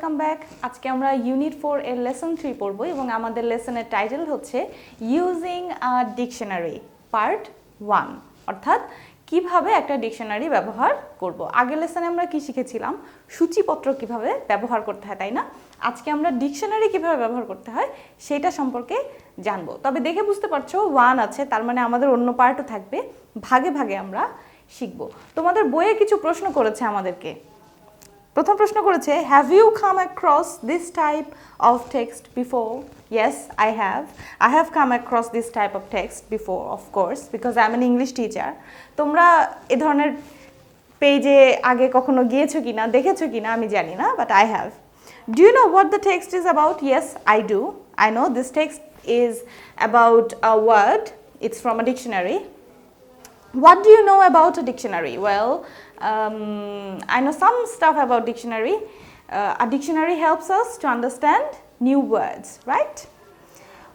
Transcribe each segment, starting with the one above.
Welcome back. আজকে আমরা unit 4 এর লেসন 3 পড়ব এবং আমাদের লেসনের টাইটেল হচ্ছে ইউজিং আ ডিকশনারি পার্ট 1, অর্থাৎ কিভাবে একটা ডিকশনারি ব্যবহার করব। আগের লেসনে আমরা কি শিখেছিলাম? সূচিপত্র কিভাবে ব্যবহার করতে হয়, তাই না? আজকে আমরা ডিকশনারি কিভাবে ব্যবহার করতে হয় সেটা সম্পর্কে জানবো। তবে দেখে বুঝতে পারছো 1 আছে, তার মানে আমাদের অন্য পার্টও থাকবে, ভাগে ভাগে আমরা শিখব। তোমাদের বইয়ে কিছু প্রশ্ন করেছে আমাদেরকে। প্রথম প্রশ্ন করেছে, have you come across this type of text before? Yes, I have come across this type of text before, of course, because I am an English teacher. তোমরা এ ধরনের পেজে আগে কখনো গিয়েছো কিনা, দেখেছো কিনা আমি জানি না, but I have. Do you know what the text is about? Yes, I do. I know this text is about a word. It's from a dictionary. What do you know about a dictionary? Well, I know some stuff about dictionary. A dictionary helps us to understand new words, right?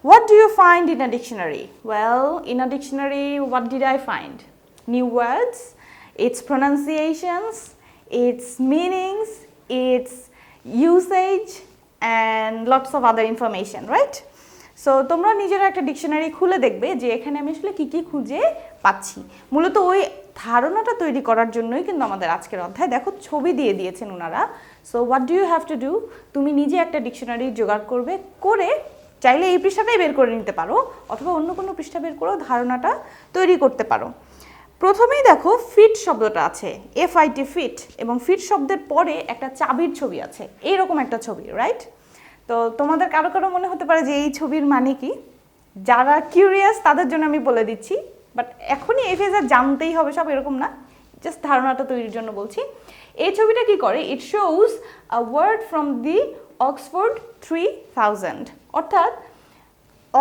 What do you find in a dictionary? Well, in a dictionary, what did I find? New words, its pronunciations, its meanings, its usage, and lots of other information, right? So তোমরা নিজেরা একটা dictionary খুলে দেখবে যে এখানে আমি আসলে কী কী খুঁজে পাচ্ছি। মূলত ওই ধারণাটা তৈরি করার জন্যই কিন্তু আমাদের আজকের অধ্যায়। দেখো ছবি দিয়ে দিয়েছেন ওনারা। So what do you have to do? তুমি নিজে একটা ডিকশনারি জোগাড় করবে, করে চাইলে এই পৃষ্ঠাটাই বের করে নিতে পারো অথবা অন্য কোনো পৃষ্ঠা বের করেও ধারণাটা তৈরি করতে পারো। প্রথমেই দেখো ফিট শব্দটা আছে, FIT ফিট, এবং ফিট শব্দের পরে একটা চাবির ছবি আছে, এইরকম একটা ছবি, রাইট? তো তোমাদের কারো কারো মনে হতে পারে যে এই ছবির মানে কি। যারা কিউরিয়াস তাদের জন্য আমি বলে দিচ্ছি, বাট এখনই এই ফেজে জানতেই হবে সব, এরকম না, জাস্ট ধারণাটা তৈরির জন্য বলছি। এই ছবিটা কি করে? It shows a word from the Oxford 3000, অর্থাৎ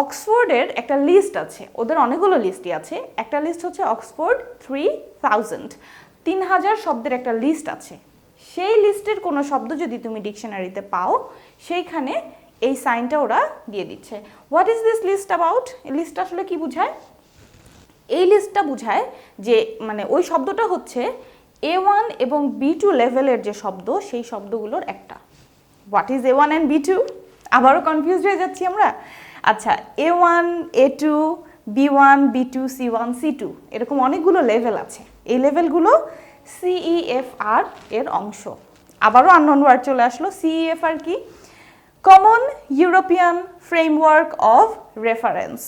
অক্সফোর্ডের একটা লিস্ট আছে, ওদের অনেকগুলো লিস্টই আছে, একটা লিস্ট হচ্ছে অক্সফোর্ড 3000 শব্দের একটা লিস্ট আছে। সেই লিস্টের কোনো শব্দ যদি তুমি ডিকশনারিতে পাও, সেইখানে এই সাইনটা ওরা দিয়ে দিচ্ছে। What is this list about? এই লিস্টটা আসলে কি বোঝায়? এই লিস্টটা বোঝায় যে মানে ওই শব্দটা হচ্ছে A1 এবং B2 লেভেলের যে শব্দ, সেই শব্দগুলোর একটা। What is A1 and B2? আবারও কনফিউজ হয়ে যাচ্ছি আমরা। আচ্ছা, A1, A2, B1, B2, C1, C2, এরকম অনেকগুলো লেভেল আছে। এই লেভেলগুলো CEFR এর অংশ। আবারও আননোন ওয়ার্ড চলে আসলো। CEFR কি? Common European framework of reference.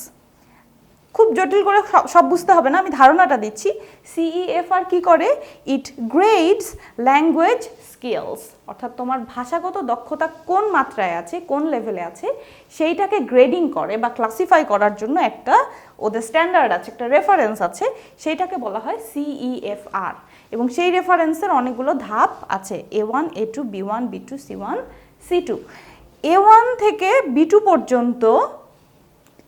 খুব জটিল করে সব বুঝতে হবে না, আমি ধারণাটা দিচ্ছি। CEFR কি করে? ইট গ্রেডস ল্যাঙ্গুয়েজ স্কিলস, অর্থাৎ তোমার ভাষাগত দক্ষতা কোন মাত্রায় আছে, কোন লেভেলে আছে, সেইটাকে গ্রেডিং করে বা ক্লাসিফাই করার জন্য একটা ওদের স্ট্যান্ডার্ড আছে, একটা রেফারেন্স আছে, সেইটাকে বলা হয় CEFR। এবং সেই রেফারেন্সের অনেকগুলো ধাপ আছে, A1, A2, B1, B2, C1, C2। A1 থেকে B2 পর্যন্ত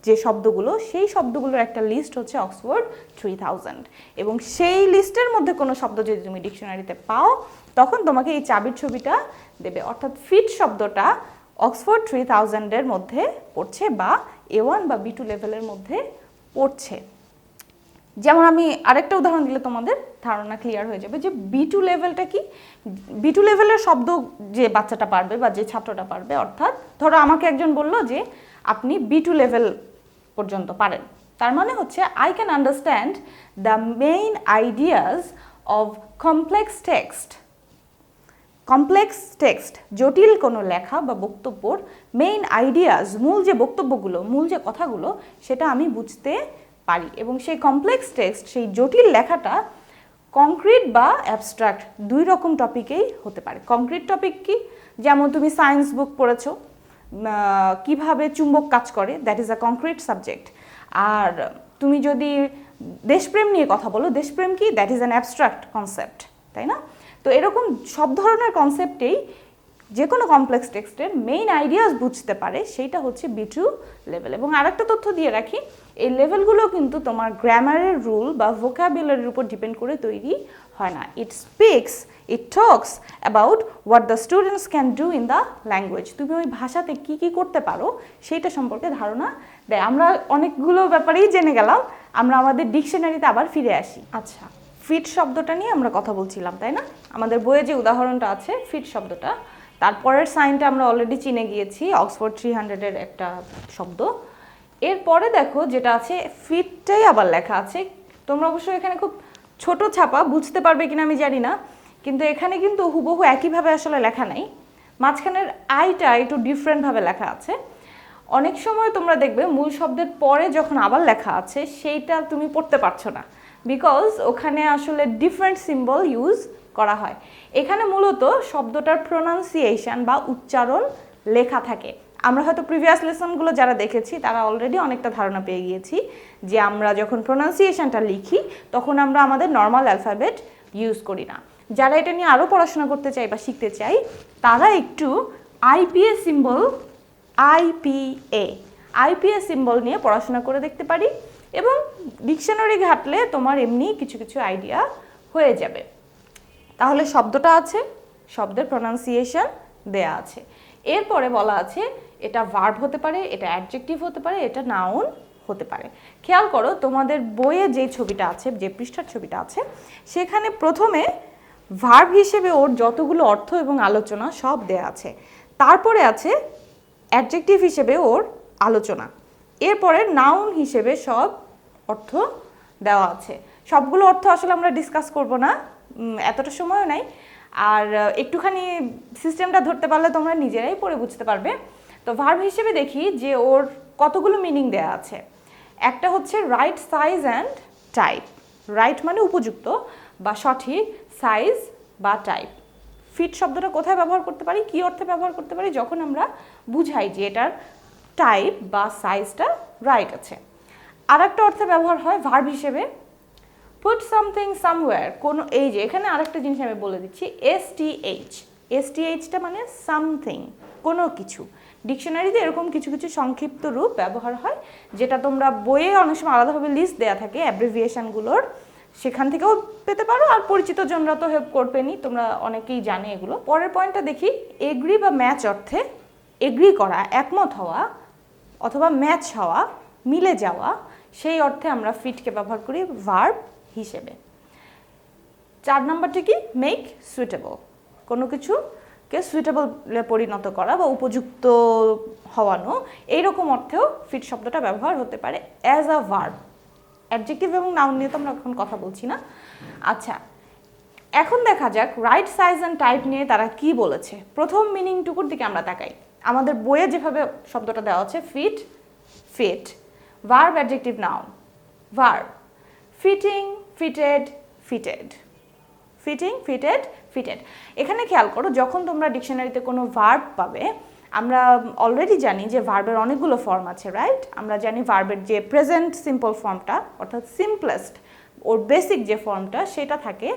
যে শব্দগুলো, সেই শব্দগুলোর একটা লিস্ট হচ্ছে অক্সফোর্ড 3000, এবং সেই লিস্টের মধ্যে কোনো শব্দ যদি তুমি ডিকশনারিতে পাও, তখন তোমাকে এই চাবির ছবিটা দেবে। অর্থাৎ ফিট শব্দটা অক্সফোর্ড 3000-এর মধ্যে পড়ছে বা A1 বা B2 লেভেলের মধ্যে পড়ছে। যেমন আমি আরেকটা উদাহরণ দিলে তোমাদের ধারণা ক্লিয়ার হয়ে যাবে যে B2 লেভেলটা কি। B2 লেভেলের শব্দ যে বাচ্চাটা পারবে বা যে ছাত্রটা পারবে, অর্থাৎ ধরো আমাকে একজন বলল যে আপনি B2 লেভেল পর্যন্ত পারেন, তার মানে হচ্ছে I can understand the main ideas of complex text. Complex text, জটিল কোনো লেখা বা বক্তব্যর মেইন আইডিয়াস, মূল যে বক্তব্যগুলো, মূল যে কথাগুলো, সেটা আমি বুঝতে পারি। এবং সেই কমপ্লেক্স টেক্সট, সেই জটিল লেখাটা কংক্রিট বা অ্যাবস্ট্রাক্ট দুই রকম টপিকেই হতে পারে। কংক্রিট টপিক কি? যেমন তুমি সায়েন্স বুক পড়েছো, কিভাবে চুম্বক কাজ করে, that is a concrete subject. আর তুমি যদি দেশপ্রেম নিয়ে কথা বলো, দেশপ্রেম কি? That is an abstract concept, তাই না? তো এরকম সব ধরনের কনসেপ্টেই যে কোনো কমপ্লেক্স টেক্সটের মেইন আইডিয়াস বুঝতে পারে, সেইটা হচ্ছে B2 লেভেল। এবং আরেকটা তথ্য দিয়ে রাখি, এই লেভেলগুলো কিন্তু তোমার গ্রামারের রুল বা ভোকাবুলারির উপর ডিপেন্ড করে তৈরি হয় না। It talks about what the students can do in the language. তুমি ওই ভাষাতে কী কী করতে পারো সেইটা সম্পর্কে ধারণা দেয়। আমরা অনেকগুলো ব্যাপারেই জেনে গেলাম, আমরা আমাদের ডিকশনারিতে আবার ফিরে আসি। আচ্ছা, ফিট শব্দটা নিয়ে আমরা কথা বলছিলাম, তাই না? আমাদের বইয়ে যে উদাহরণটা আছে ফিট শব্দটা, তারপরের সাইনটা আমরা অলরেডি চিনে গিয়েছি, অক্সফোর্ড 300-এর একটা শব্দ। এরপরে দেখো যেটা আছে ফিটটাই আবার লেখা আছে। তোমরা অবশ্যই এখানে খুব ছোট ছাপা, বুঝতে পারবে কিনা আমি জানি না, কিন্তু এখানে কিন্তু হুবহু একইভাবে আসলে লেখা নাই, মাঝখানের আইটা একটু ডিফারেন্টভাবে লেখা আছে। অনেক সময় তোমরা দেখবে মূল শব্দের পরে যখন আবার লেখা আছে সেইটা তুমি পড়তে পারছো না, বিকজ ওখানে আসলে ডিফারেন্ট সিম্বল ইউজ করা হয়। এখানে মূলত শব্দটার প্রোনাউন্সিয়েশন বা উচ্চারণ লেখা থাকে। আমরা হয়তো প্রিভিয়াস লেসনগুলো যারা দেখেছি তারা অলরেডি অনেকটা ধারণা পেয়ে গিয়েছি যে আমরা যখন প্রোনাউন্সিয়েশনটা লিখি তখন আমরা আমাদের নর্মাল অ্যালফাবেট ইউজ করি না। যারা এটা নিয়ে আরও পড়াশোনা করতে চাই বা শিখতে চাই তারা একটু আইপিএ সিম্বল, আইপিএ সিম্বল নিয়ে পড়াশোনা করে দেখতে পারি, এবং ডিকশনারি ঘাটলে তোমার এমনি কিছু কিছু আইডিয়া হয়ে যাবে। তাহলে শব্দটা আছে, শব্দের প্রোনাউন্সিয়েশন দেয়া আছে। এরপরে বলা আছে এটা ভার্ব হতে পারে, এটা অ্যাডজেক্টিভ হতে পারে, এটা নাউন হতে পারে। খেয়াল করো তোমাদের বইয়ে যে ছবিটা আছে, যে পৃষ্ঠার ছবিটা আছে, সেখানে প্রথমে ভার্ব হিসেবে ওর যতগুলো অর্থ এবং আলোচনা সব দেয়া আছে, তারপরে আছে অ্যাডজেক্টিভ হিসেবে ওর আলোচনা, এরপরে নাউন হিসেবে সব অর্থ দেওয়া আছে। সবগুলো অর্থ আসলে আমরা ডিসকাস করব না, এতটা সময়ও নাই, আর একটুখানি সিস্টেমটা ধরতে পারলে তোমরা নিজেরাই পড়ে বুঝতে পারবে। তো ভার্ব হিসেবে দেখি যে ওর কতগুলো মিনিং দেয়া আছে। একটা হচ্ছে right size and type. Right মানে উপযুক্ত বা সঠিক, সাইজ বা টাইপ। ফিট শব্দটা কোথায় ব্যবহার করতে পারি, কী অর্থে ব্যবহার করতে পারি, যখন আমরা বুঝাই যে এটার টাইপ বা সাইজটা রাইট আছে। আর একটা অর্থে ব্যবহার হয় ভার্ব হিসেবে, পুট সামথিং সামওয়্যার, কোনো, এই যে এখানে আরেকটা জিনিস আমি বলে দিচ্ছি, এসটিএইচটা মানে সামথিং, কোনো কিছু। ডিকশনারিতে এরকম কিছু কিছু সংক্ষিপ্ত রূপ ব্যবহার হয়, যেটা তোমরা বইয়ে অনেক সময় আলাদাভাবে লিস্ট দেওয়া থাকে অ্যাব্রিভিয়েশনগুলোর, সেখান থেকেও পেতে পারো। আর পরিচিত জনরা তো হেল্প করবেনই, তোমরা অনেকেই জানে এগুলো। পরের পয়েন্টটা দেখি, এগ্রি বা ম্যাচ অর্থে, এগ্রি করা, একমত হওয়া অথবা ম্যাচ হওয়া, মিলে যাওয়া, সেই অর্থে আমরা ফিটকে ব্যবহার করি ভার্ব হিসেবে। 4 নম্বরটা কি, মেক সুইটেবল, কোনো কিছুকে সুইটেবলে পরিণত করা বা উপযুক্ত হওয়ানো, এইরকম অর্থেও ফিট শব্দটা ব্যবহার হতে পারে অ্যাজ আ ভার্ব। অ্যাডজেক্টিভ এবং নাউন নিয়ে তো আমরা এখন কথা বলছি না। আচ্ছা, এখন দেখা যাক রাইট সাইজ অ্যান্ড টাইপ নিয়ে তারা কি বলেছে। প্রথম মিনিংটুকুর দিকে আমরা তাকাই। আমাদের বইয়ে যেভাবে শব্দটা দেওয়া আছে, fit, fit, verb, adjective, noun, verb, fitting, fitted, fitted, fitting, fitted, fitted. এখানে খেয়াল করো, যখন তোমরা ডিকশনারিতে কোনো ভার্ব পাবে, আমরা অলরেডি জানি যে ভার্বের অনেকগুলো ফর্ম আছে, রাইট? আমরা জানি ভার্বের যে প্রেজেন্ট সিম্পল ফর্মটা, অর্থাৎ সিম্পলেস্ট, ওর বেসিক যে ফর্মটা সেটা থাকে।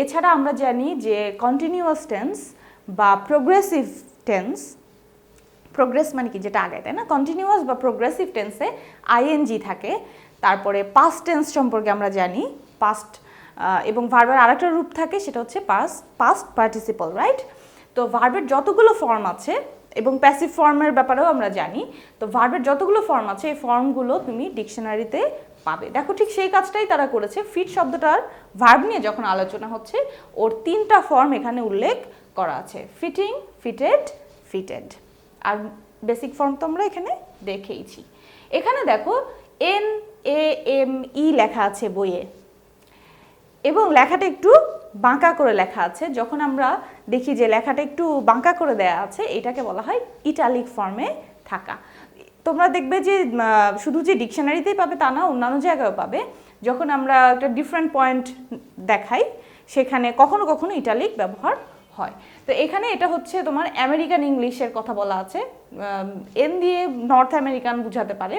এছাড়া আমরা জানি যে কন্টিনিউয়াস টেন্স বা প্রোগ্রেসিভ টেন্স, প্রোগ্রেস মানে কি, যেটা আগে, তাই না? কন্টিনিউয়াস বা প্রোগ্রেসিভ টেন্সে আইএনজি থাকে। তারপরে পাস্ট টেন্স সম্পর্কে আমরা জানি, পাস্ট, এবং ভার্বের আরেকটা রূপ থাকে, সেটা হচ্ছে পাস্ট পার্টিসিপল, রাইট? তো ভার্বের যতগুলো ফর্ম আছে, এবং প্যাসিভ ফর্মের ব্যাপারেও আমরা জানি, তো ভার্বের যতগুলো ফর্ম আছে এই ফর্মগুলো তুমি ডিকশনারিতে পাবে। দেখো ঠিক সেই কাজটাই তারা করেছে। ফিট শব্দটার ভার্ব নিয়ে যখন আলোচনা হচ্ছে, ওর 3টা ফর্ম এখানে উল্লেখ করা আছে, ফিটিং, ফিটেড, ফিটেড। আর বেসিক ফর্ম তো আমরা এখানে দেখেইছি। এখানে দেখো NAME লেখা আছে বইয়ে, এবং লেখাটা একটু বাঁকা করে লেখা আছে। যখন আমরা দেখি যে লেখাটা একটু বাঁকা করে দেয়া আছে, এটাকে বলা হয় ইটালিক ফর্মে থাকা। তোমরা দেখবে যে শুধু যে ডিকশনারিতেই পাবে তা না, অন্যান্য জায়গায়ও পাবে। যখন আমরা একটা ডিফারেন্ট পয়েন্ট দেখাই, সেখানে কখনো কখনো ইটালিক ব্যবহার হয়। তো এখানে এটা হচ্ছে তোমার আমেরিকান ইংলিশের কথা বলা আছে, এন দিয়ে নর্থ আমেরিকান বোঝাতে পারে।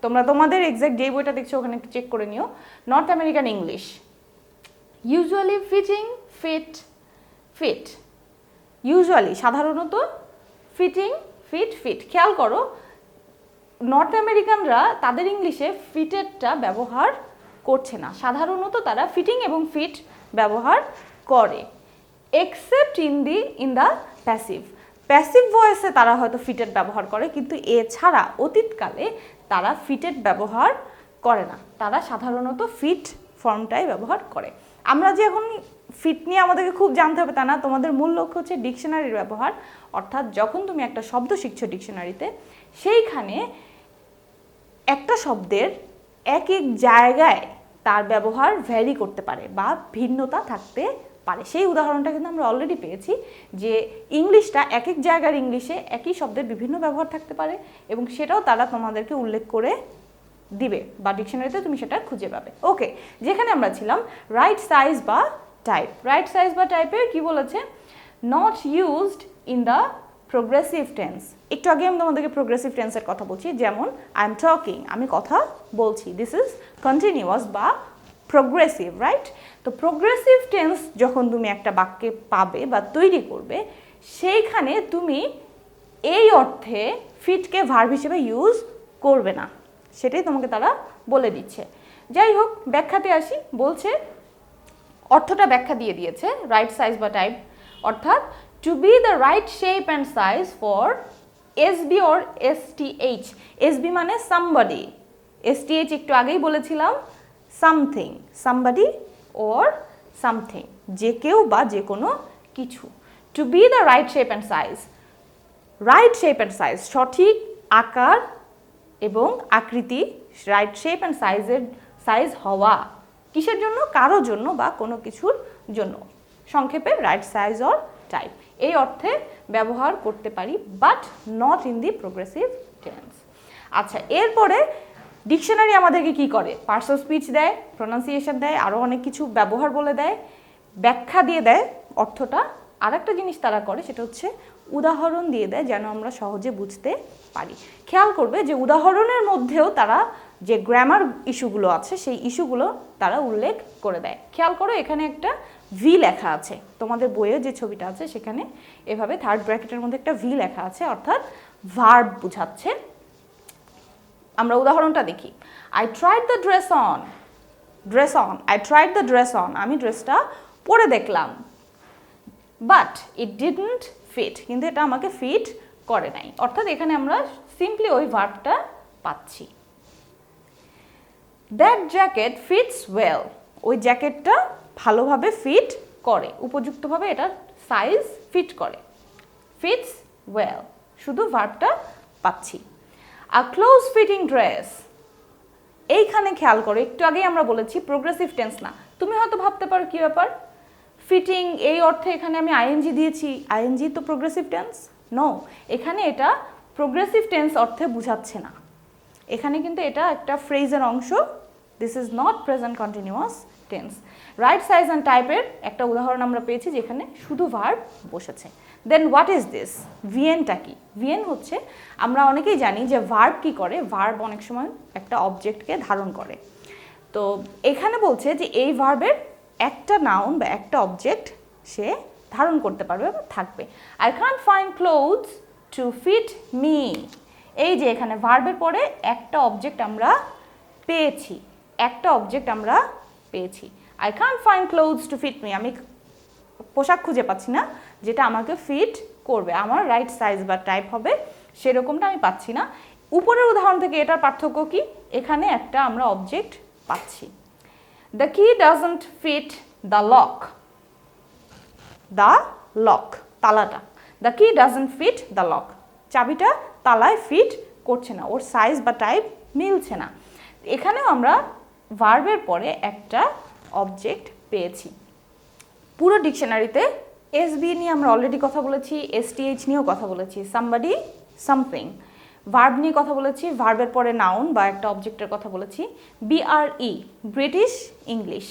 তোমরা তোমাদের এক্সাক্ট যে বইটা দেখছো ওখানে একটু চেক করে নিও। North American English, usually fitting, fit, fit, usually সাধারণত, ফিটিং, ফিট, ফিট। খেয়াল করো নর্থ আমেরিকানরা তাদের ইংলিশে ফিটেডটা ব্যবহার করছে না, সাধারণত তারা ফিটিং এবং ফিট ব্যবহার করে, except in the passive. Passive ভয়েসে তারা হয়তো ফিটেড ব্যবহার করে, কিন্তু এছাড়া অতীতকালে তারা ফিটেড ব্যবহার করে না, তারা সাধারণত ফিট ফর্মটাই ব্যবহার করে। আমরা যে এখন ফিট নিয়ে আমাদেরকে খুব জানতে হবে তা না, তোমাদের মূল লক্ষ্য হচ্ছে ডিকশনারির ব্যবহার। অর্থাৎ যখন তুমি একটা শব্দ শিখছো ডিকশনারিতে, সেইখানে একটা শব্দের এক এক জায়গায় তার ব্যবহার ভ্যারি করতে পারে বা ভিন্নতা থাকতে পারে। সেই উদাহরণটা কিন্তু আমরা অলরেডি পেয়েছি যে ইংলিশটা এক এক জায়গার ইংলিশে একই শব্দের বিভিন্ন ব্যবহার থাকতে পারে, এবং সেটাও তারা তোমাদেরকে উল্লেখ করে দিবে বা ডিকশনারিতে তুমি সেটা খুঁজে পাবে। ওকে, যেখানে আমরা ছিলাম রাইট সাইজ বা টাইপ। রাইট সাইজ বা টাইপের কি বলেছে? Not used in the progressive tense. একটু আগে আমি তোমাদেরকে প্রোগ্রেসিভ টেন্সের কথা বলছি, যেমন আই এম টকিং, আমি কথা বলছি, দিস ইজ কন্টিনিউয়াস বা প্রোগ্রেসিভ, রাইট? তো প্রোগ্রেসিভ টেন্স যখন তুমি একটা বাক্যে পাবে বা তৈরি করবে, সেইখানে তুমি এই অর্থে ফিটকে ভার্ব হিসেবে ইউজ করবে না, সেটাই তোমাকে তারা বলে দিচ্ছে। যাই হোক, ব্যাখ্যাতে আসি। বলছে, অর্থটা ব্যাখ্যা দিয়ে দিয়েছে রাইট সাইজ বা টাইপ, অর্থাৎ to be the right shape and size for SB or STH. SB মানে সামবডি, এসটিএইচ একটু আগেই বলেছিলাম সামথিং, সামবডি অর সামথিং, যে কেউ বা যে কোনো কিছু। To be the right shape and size, right shape and size সঠিক আকার এবং আকৃতি, রাইট শেপ অ্যান্ড সাইজ হওয়া, কিসের জন্য? কারোর জন্য বা কোনো কিছুর জন্য। সংক্ষেপে রাইট সাইজ অর টাইপ এই অর্থে ব্যবহার করতে পারি, but not in the progressive tense. আচ্ছা, এরপরে ডিকশনারি আমাদেরকে কি করে? পার্টস অফ স্পিচ দেয়, প্রোনাউন্সিয়েশন দেয়, আরও অনেক কিছু ব্যবহার বলে দেয়, ব্যাখ্যা দিয়ে দেয় অর্থটা। আর একটা জিনিস তারা করে, সেটা হচ্ছে উদাহরণ দিয়ে দেয়, যেন আমরা সহজে বুঝতে পারি। খেয়াল করবে যে উদাহরণের মধ্যেও তারা যে গ্রামার ইস্যুগুলো আছে সেই ইস্যুগুলো তারা উল্লেখ করে দেয়। খেয়াল করো, এখানে একটা ভি লেখা আছে, তোমাদের বইয়ে যে ছবিটা আছে সেখানে এভাবে থার্ড ব্র্যাকেটের মধ্যে একটা ভি লেখা আছে, অর্থাৎ ভার্ব বোঝাচ্ছে। আমরা উদাহরণটা দেখি। I tried the dress on, I tried the dress on, আমি ড্রেসটা পরে দেখলাম, বাট ইট ডিডন্ট ফিট, কিন্তু এটা আমাকে ফিট করে নাই। অর্থাৎ এখানে আমরা সিম্পলি ওই ভার্বটা পাচ্ছি। দ্যাট জ্যাকেট ফিটস ওয়েল, ওই জ্যাকেটটা ভালোভাবে ফিট করে, উপযুক্তভাবে এটার সাইজ ফিট করে, ফিটস ওয়েল, শুধু ভার্বটা পাচ্ছি। আ ক্লোজ ফিটিং ড্রেস, এইখানে খেয়াল করো, একটু আগেই আমরা বলেছি প্রোগ্রেসিভ টেন্স না। তুমি হয়তো ভাবতে পারো কি ব্যাপার, ফিটিং এই অর্থে এখানে আমি আইএনজি দিয়েছি, আইএনজি তো প্রোগ্রেসিভ টেন্স? নো, এখানে এটা প্রোগ্রেসিভ টেন্স অর্থে বুঝাচ্ছে না। এখানে কিন্তু এটা একটা ফ্রেজের অংশ, this is not present continuous tense. Right size and টাইপের একটা উদাহরণ আমরা পেয়েছি যেখানে শুধু ভার্ব বসেছে। দেন হোয়াট ইজ দিস? ভিএনটা কি? ভিএন হচ্ছে, আমরা অনেকেই জানি যে ভার্ব কি করে, ভার্ব অনেক সময় একটা অবজেক্টকে ধারণ করে। তো এখানে বলছে যে এই ভার্বের একটা নাউন বা একটা অবজেক্ট সে ধারণ করতে পারবে বা থাকবে। I can't find clothes to fit me, এই যে এখানে ভার্বের পরে একটা অবজেক্ট আমরা পেয়েছি, একটা অবজেক্ট আমরা পেয়েছি। I can't find clothes to fit me, আমি পোশাক খুঁজে পাচ্ছি না যেটা আমাকে ফিট করবে, আমার রাইট সাইজ বা টাইপ হবে, সেরকমটা আমি পাচ্ছি না। উপরের উদাহরণ থেকে এটার পার্থক্য কি? এখানে একটা আমরা অবজেক্ট পাচ্ছি। The key doesn't fit the lock, the lock তালাটা, the key doesn't fit the lock, চাবিটা তালায় ফিট করছে না, ওর সাইজ বা টাইপ মিলছে না। এখানেও আমরা ভার্বের পরে একটা অবজেক্ট পেয়েছি। পুরো ডিকশনারিতে এসবি নিয়ে আমরা অলরেডি কথা বলেছি, এসটিএইচ নিয়েও কথা বলেছি, সামবডি, সামথিং। ভার্ব নিয়ে কথা বলেছি, ভার্বের পরে নাউন বা একটা অবজেক্টের কথা বলেছি। BrE British English.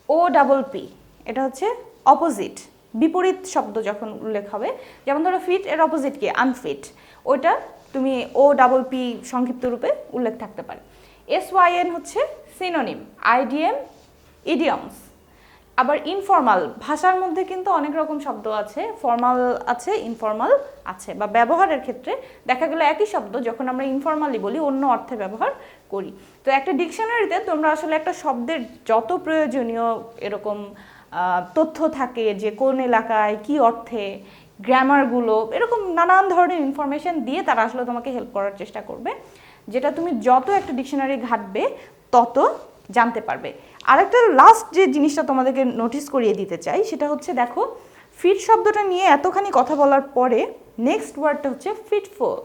O double P এটা হচ্ছে অপোজিট, বিপরীত শব্দ যখন উল্লেখ হবে, যেমন ধরো ফিট এর অপোজিট কি? আনফিট, ওইটা তুমি ও ডাবল পি সংক্ষিপ্ত রূপে উল্লেখ থাকতে পারে। এসওয়াইএন হচ্ছে সিনোনিম, আইডিএম, ইডিয়মস। আবার ইনফর্মাল, ভাষার মধ্যে কিন্তু অনেক রকম শব্দ আছে, ফর্মাল আছে, ইনফর্মাল আছে, বা ব্যবহারের ক্ষেত্রে দেখা গেল একই শব্দ যখন আমরা ইনফর্মালি বলি অন্য অর্থে ব্যবহার করি। তো একটা ডিকশনারিতে তোমরা আসলে একটা শব্দের যত প্রয়োজনীয় এরকম তথ্য থাকে, যে কোন এলাকায় কি অর্থে, গ্রামারগুলো, এরকম নানান ধরনের ইনফরমেশন দিয়ে তারা আসলে তোমাকে হেল্প করার চেষ্টা করবে, যেটা তুমি যত একটা ডিকশনারি ঘাটবে তত জানতে পারবে। আরেকটা লাস্ট যে জিনিসটা তোমাদেরকে নোটিস করিয়ে দিতে চাই সেটা হচ্ছে দেখো ফিট শব্দটা নিয়ে এতখানি কথা বলার পরে নেক্সট ওয়ার্ডটা হচ্ছে ফিটফুল।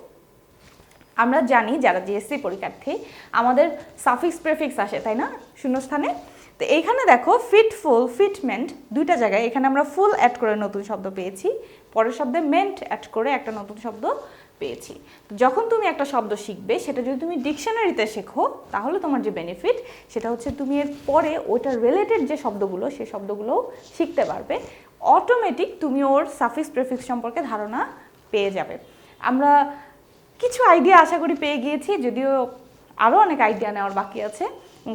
আমরা জানি যারা জিএসসি পরীক্ষার্থী আমাদের সাফিক্স প্রেফিক্স আসে তাই না শূন্যস্থানে। তো এইখানে দেখো ফিটফুল ফিটমেন্ট দুইটা জায়গায় এখানে আমরা ফুল অ্যাড করে নতুন শব্দ পেয়েছি, পরের শব্দে মেন্ট অ্যাড করে একটা নতুন শব্দ পেয়েছি। যখন তুমি একটা শব্দ শিখবে সেটা যদি তুমি ডিকশনারিতে শেখো তাহলে তোমার যে বেনিফিট সেটা হচ্ছে তুমি এর পরে ওইটার রিলেটেড যে শব্দগুলো সেই শব্দগুলোও শিখতে পারবে। অটোমেটিক তুমি ওর সাফিক্স প্রেফিক্স সম্পর্কে ধারণা পেয়ে যাবে। আমরা কিছু আইডিয়া আশা করি পেয়ে গিয়েছি, যদিও আরও অনেক আইডিয়া নেওয়ার বাকি আছে।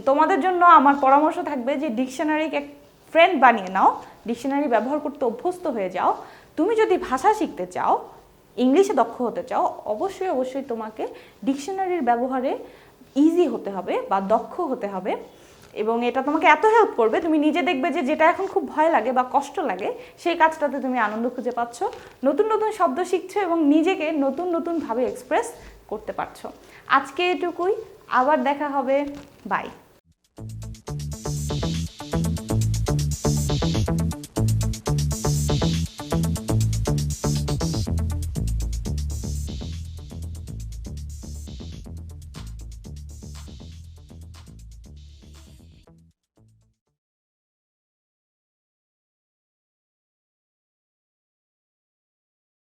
তোমাদের জন্য আমার পরামর্শ থাকবে যে ডিকশনারিকে ফ্রেন্ড বানিয়ে নাও, ডিকশনারি ব্যবহার করতে অভ্যস্ত হয়ে যাও। তুমি যদি ভাষা শিখতে চাও, ইংলিশে দক্ষ হতে চাও, অবশ্যই অবশ্যই তোমাকে ডিকশনারির ব্যবহারে ইজি হতে হবে বা দক্ষ হতে হবে। এবং এটা তোমাকে এত হেল্প করবে তুমি নিজে দেখবে যে যেটা এখন খুব ভয় লাগে বা কষ্ট লাগে সেই কাজটাতে তুমি আনন্দ খুঁজে পাচ্ছ, নতুন নতুন শব্দ শিখছো এবং নিজেকে নতুন নতুনভাবে এক্সপ্রেস করতে পারছো। আজকে এটুকুই, আবার দেখা হবে, বাই।